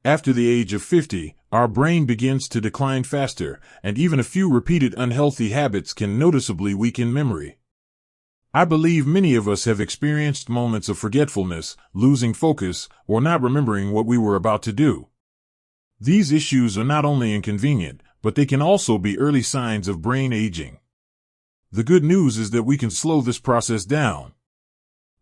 After the age of 50, our brain begins to decline faster, and even a few repeated unhealthy habits can noticeably weaken memory. I believe many of us have experienced moments of forgetfulness, losing focus, or not remembering what we were about to do. These issues are not only inconvenient, but they can also be early signs of brain aging. The good news is that we can slow this process down.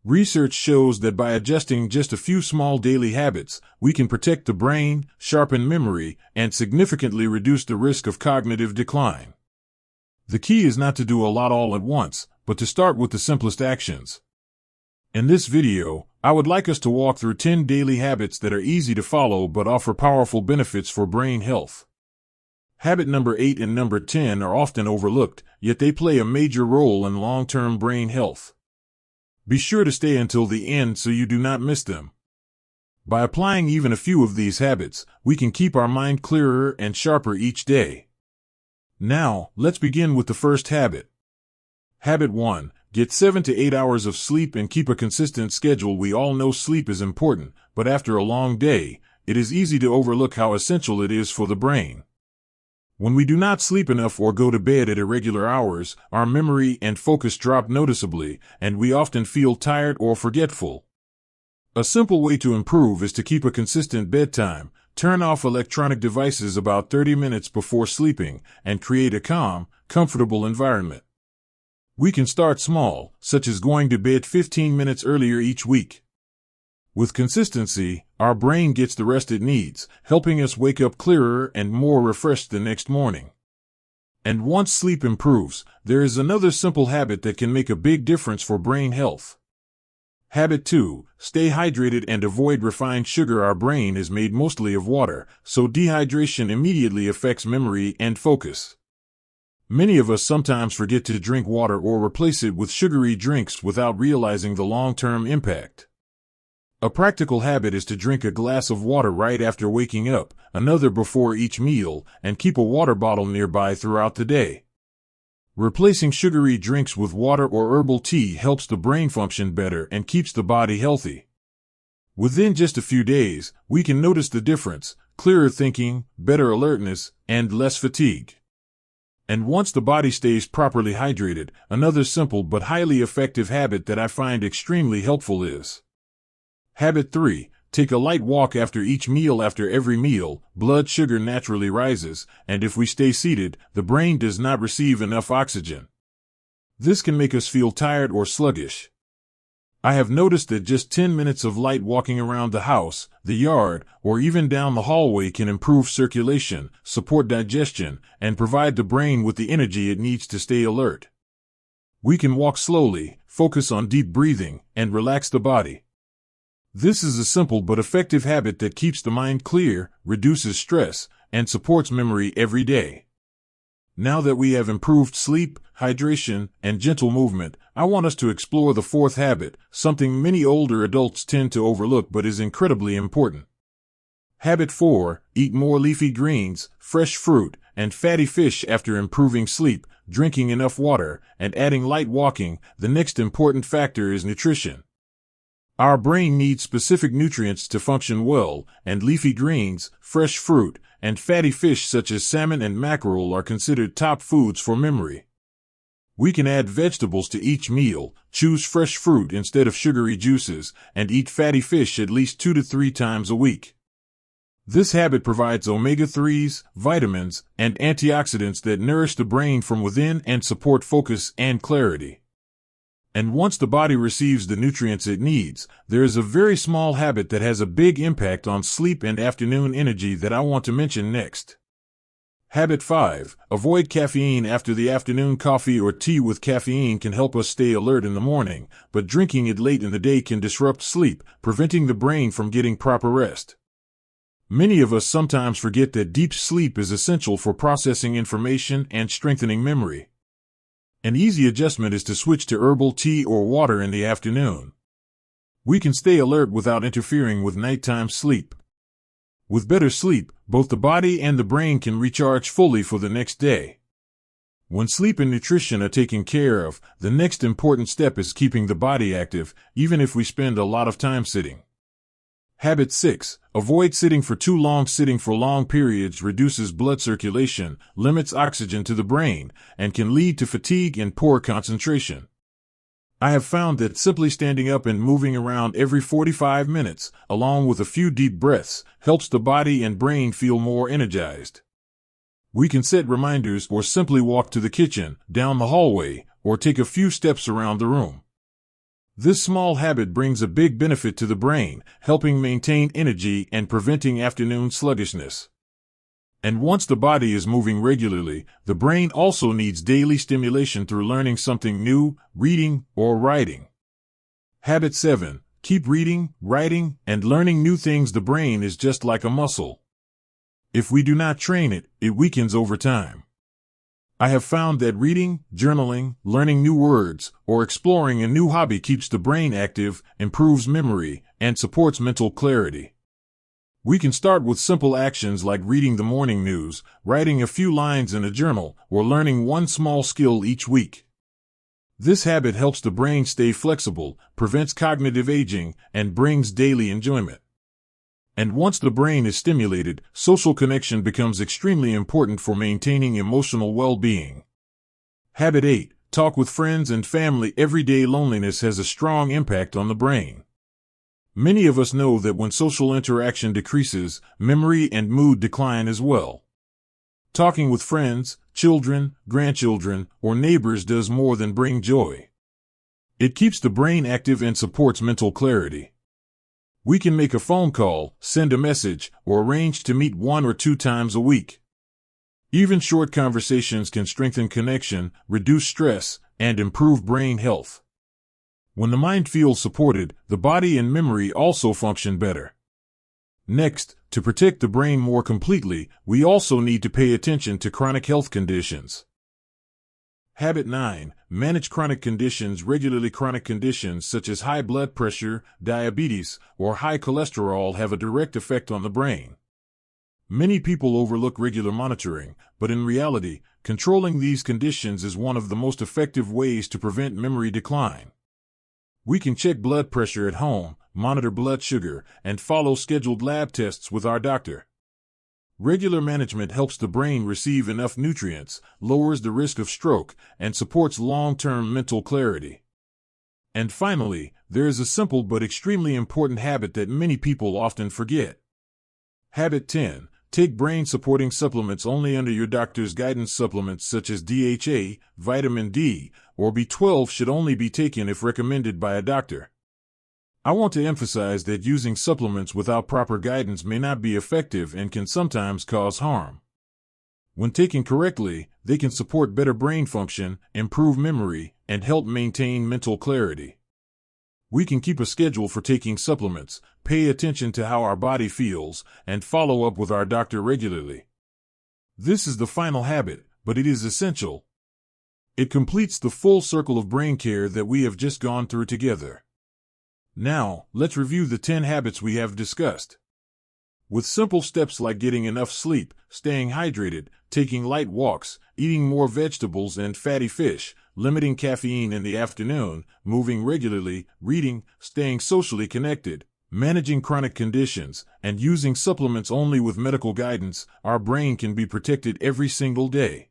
Research shows that by adjusting just a few small daily habits, we can protect the brain, sharpen memory, and significantly reduce the risk of cognitive decline. The key is not to do a lot all at once, but to start with the simplest actions. In this video, I would like us to walk through 10 daily habits that are easy to follow but offer powerful benefits for brain health. Habit number 8 and number 10 are often overlooked, yet they play a major role in long-term brain health. Be sure to stay until the end so you do not miss them. By applying even a few of these habits, we can keep our mind clearer and sharper each day. Now, let's begin with the first habit. Habit 1. Get 7 to 8 hours of sleep and keep a consistent schedule. We all know sleep is important, but after a long day, it is easy to overlook how essential it is for the brain. When we do not sleep enough or go to bed at irregular hours, our memory and focus drop noticeably, and we often feel tired or forgetful. A simple way to improve is to keep a consistent bedtime, turn off electronic devices about 30 minutes before sleeping, and create a calm, comfortable environment. We can start small, such as going to bed 15 minutes earlier each week. With consistency, our brain gets the rest it needs, helping us wake up clearer and more refreshed the next morning. And once sleep improves, there is another simple habit that can make a big difference for brain health. Habit 2. Stay hydrated and avoid refined sugar. Our brain is made mostly of water, so dehydration immediately affects memory and focus. Many of us sometimes forget to drink water or replace it with sugary drinks without realizing the long-term impact. A practical habit is to drink a glass of water right after waking up, another before each meal, and keep a water bottle nearby throughout the day. Replacing sugary drinks with water or herbal tea helps the brain function better and keeps the body healthy. Within just a few days, we can notice the difference: clearer thinking, better alertness, and less fatigue. And once the body stays properly hydrated, another simple but highly effective habit that I find extremely helpful is Habit 3. Take a light walk after each meal. After every meal, blood sugar naturally rises, and if we stay seated, the brain does not receive enough oxygen. This can make us feel tired or sluggish. I have noticed that just 10 minutes of light walking around the house, the yard, or even down the hallway can improve circulation, support digestion, and provide the brain with the energy it needs to stay alert. We can walk slowly, focus on deep breathing, and relax the body. This is a simple but effective habit that keeps the mind clear, reduces stress, and supports memory every day. Now that we have improved sleep, hydration, and gentle movement, I want us to explore the fourth habit, something many older adults tend to overlook but is incredibly important. Habit 4. Eat more leafy greens, fresh fruit, and fatty fish. After improving sleep, drinking enough water, and adding light walking, the next important factor is nutrition. Our brain needs specific nutrients to function well, and leafy greens, fresh fruit, and fatty fish such as salmon and mackerel are considered top foods for memory. We can add vegetables to each meal, choose fresh fruit instead of sugary juices, and eat fatty fish at least 2 to 3 times a week. This habit provides omega-3s, vitamins, and antioxidants that nourish the brain from within and support focus and clarity. And once the body receives the nutrients it needs, there is a very small habit that has a big impact on sleep and afternoon energy that I want to mention next. Habit 5. Avoid caffeine. After the afternoon, coffee or tea with caffeine can help us stay alert in the morning, but drinking it late in the day can disrupt sleep, preventing the brain from getting proper rest. Many of us sometimes forget that deep sleep is essential for processing information and strengthening memory. An easy adjustment is to switch to herbal tea or water in the afternoon. We can stay alert without interfering with nighttime sleep. With better sleep, both the body and the brain can recharge fully for the next day. When sleep and nutrition are taken care of, the next important step is keeping the body active, even if we spend a lot of time sitting. Habit 6. Avoid sitting for too long. Sitting for long periods reduces blood circulation, limits oxygen to the brain, and can lead to fatigue and poor concentration. I have found that simply standing up and moving around every 45 minutes, along with a few deep breaths, helps the body and brain feel more energized. We can set reminders or simply walk to the kitchen, down the hallway, or take a few steps around the room. This small habit brings a big benefit to the brain, helping maintain energy and preventing afternoon sluggishness. And once the body is moving regularly, the brain also needs daily stimulation through learning something new, reading, or writing. Habit 7. Keep reading, writing, and learning new things. The brain is just like a muscle. If we do not train it, it weakens over time. I have found that reading, journaling, learning new words, or exploring a new hobby keeps the brain active, improves memory, and supports mental clarity. We can start with simple actions like reading the morning news, writing a few lines in a journal, or learning one small skill each week. This habit helps the brain stay flexible, prevents cognitive aging, and brings daily enjoyment. And once the brain is stimulated, social connection becomes extremely important for maintaining emotional well-being. Habit 8. Talk with friends and family. Everyday loneliness has a strong impact on the brain. Many of us know that when social interaction decreases, memory and mood decline as well. Talking with friends, children, grandchildren, or neighbors does more than bring joy. It keeps the brain active and supports mental clarity. We can make a phone call, send a message, or arrange to meet 1 or 2 times a week. Even short conversations can strengthen connection, reduce stress, and improve brain health. When the mind feels supported, the body and memory also function better. Next, to protect the brain more completely, we also need to pay attention to chronic health conditions. Habit 9. Manage chronic conditions regularly. Chronic conditions such as high blood pressure, diabetes, or high cholesterol have a direct effect on the brain. Many people overlook regular monitoring, but in reality, controlling these conditions is one of the most effective ways to prevent memory decline. We can check blood pressure at home, monitor blood sugar, and follow scheduled lab tests with our doctor. Regular management helps the brain receive enough nutrients, lowers the risk of stroke, and supports long-term mental clarity. And finally, there is a simple but extremely important habit that many people often forget. Habit 10. Take brain-supporting supplements only under your doctor's guidance. Supplements such as DHA, vitamin D, or B12 should only be taken if recommended by a doctor. I want to emphasize that using supplements without proper guidance may not be effective and can sometimes cause harm. When taken correctly, they can support better brain function, improve memory, and help maintain mental clarity. We can keep a schedule for taking supplements, pay attention to how our body feels, and follow up with our doctor regularly. This is the final habit, but it is essential. It completes the full circle of brain care that we have just gone through together. Now, let's review the 10 habits we have discussed. With simple steps like getting enough sleep, staying hydrated, taking light walks, eating more vegetables and fatty fish, limiting caffeine in the afternoon, moving regularly, reading, staying socially connected, managing chronic conditions, and using supplements only with medical guidance, our brain can be protected every single day.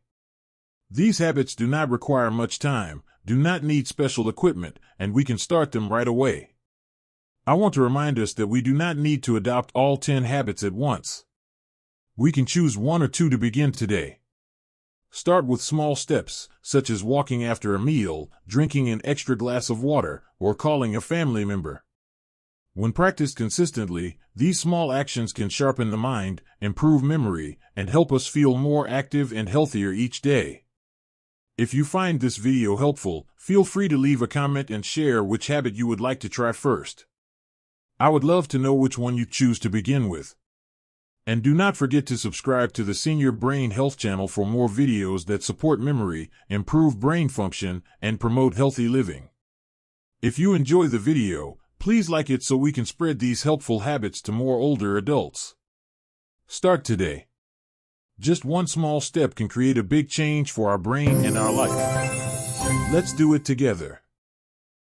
These habits do not require much time, do not need special equipment, and we can start them right away. I want to remind us that we do not need to adopt all 10 habits at once. We can choose 1 or 2 to begin today. Start with small steps, such as walking after a meal, drinking an extra glass of water, or calling a family member. When practiced consistently, these small actions can sharpen the mind, improve memory, and help us feel more active and healthier each day. If you find this video helpful, feel free to leave a comment and share which habit you would like to try first. I would love to know which one you choose to begin with. And do not forget to subscribe to the Senior Brain Health channel for more videos that support memory, improve brain function, and promote healthy living. If you enjoy the video, please like it so we can spread these helpful habits to more older adults. Start today. Just one small step can create a big change for our brain and our life. Let's do it together.